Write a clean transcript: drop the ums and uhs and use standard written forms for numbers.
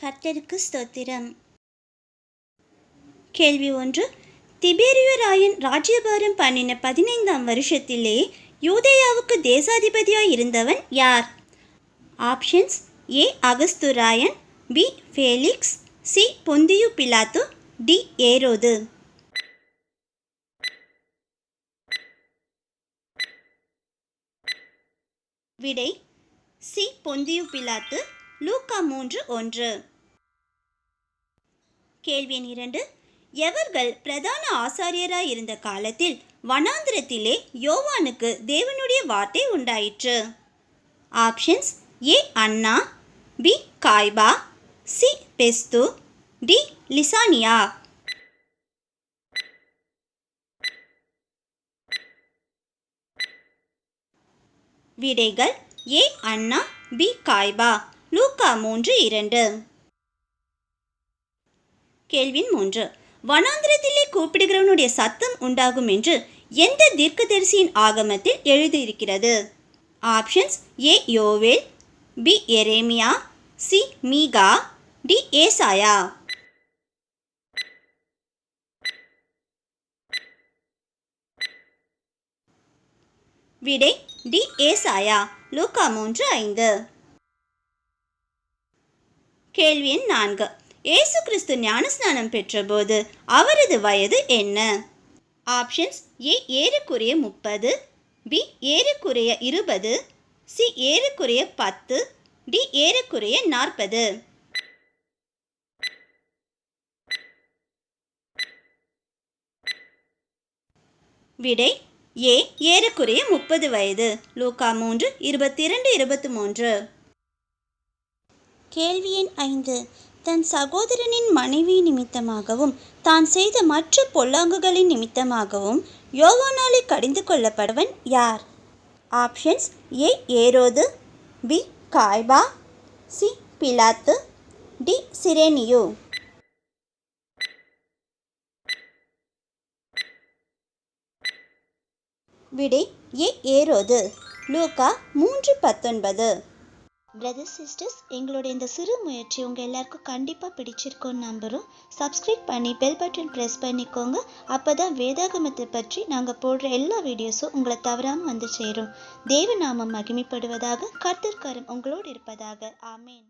கர்த்தருக்கு ஸ்தோத்திரம். கேள்வி 1. திபேரியு ராயன் ராஜ்யபாரம் பண்ணின 15ஆம் வருஷத்திலே யூதேயாவுக்கு தேசாதிபதியாய் இருந்தவன் யார்? ஆப்ஷன்ஸ்: ஏ அகஸ்து ராயன், பி ஃபேலிக்ஸ், சி பொந்தியு பிலாத்து, டி ஏரோது. விடை: சி பொந்தியு பிலாத்து. லூக்கா 3:1. கேள்வி 2. எவர்கள் பிரதான ஆசாரியராய் இருந்த காலத்தில் வனாந்திரத்திலே யோவானுக்கு தேவனுடைய வார்த்தை உண்டாயிற்று? ஆப்ஷன்ஸ்: ஏ அன்னா, பி காய்பா, சி பெஸ்து, டி லிசானியா. விடைகள்: ஏ அன்னா, பி காய்பா. லூக்கா 3:2. கேள்வி 3. வனாந்திரத்திலே கூப்பிடுகிறவனுடைய சத்தம் உண்டாகும் என்று எந்த தீர்க்கதரிசியின் ஆகமத்தில் எழுதியிருக்கிறது? ஆப்ஷன்ஸ்: ஏ யோவேல், பி எரேமியா, சி மீகா, டி ஏசாயா. விடை: டி ஏசாயா. லூக்கா 3:5. கேள்வி 4. இயேசு கிறிஸ்து ஞானஸ்நானம் பெற்றபோது அவரது வயது என்ன? ஆப்ஷன்ஸ்: ஏ ஏறக்குறைய 30, பி ஏறக்குறைய 20, சி ஏறக்குறைய 10, டி ஏறக்குறைய 40. விடை: ஏ ஏறக்குறைய 30 வயது. லூக்கா 3:22-23. கேள்வி 5. தன் சகோதரனின் மனைவி நிமித்தமாகவும் தான் செய்த மற்ற பொல்லாங்குகளின் நிமித்தமாகவும் யோவானாலே கடிந்து கொள்ளப்பட்டவன் யார்? ஆப்ஷன்ஸ்: ஏ ஏரோது, பி காய்பா, சி பிலாத்து, டி சிரேனியு. விடை: ஏ ஏரோது. லூக்கா 3:19. பிரதர்ஸ் சிஸ்டர்ஸ், எங்களுடைய இந்த சிறு முயற்சி உங்கள் எல்லாருக்கும் கண்டிப்பாக பிடிச்சிருக்கோன்னு நம்புகிறோம். சப்ஸ்கிரைப் பண்ணி பெல் பட்டன் ப்ரெஸ் பண்ணிக்கோங்க. அப்போ தான் வேதாகமத்தை பற்றி நாங்கள் போடுற எல்லா வீடியோஸும் உங்களை தவறாமல் வந்து சேரும். தேவநாமம் மகிமைப்படுவதாக. கர்த்தர் கரம் உங்களோடு இருப்பதாக. ஆமேன்.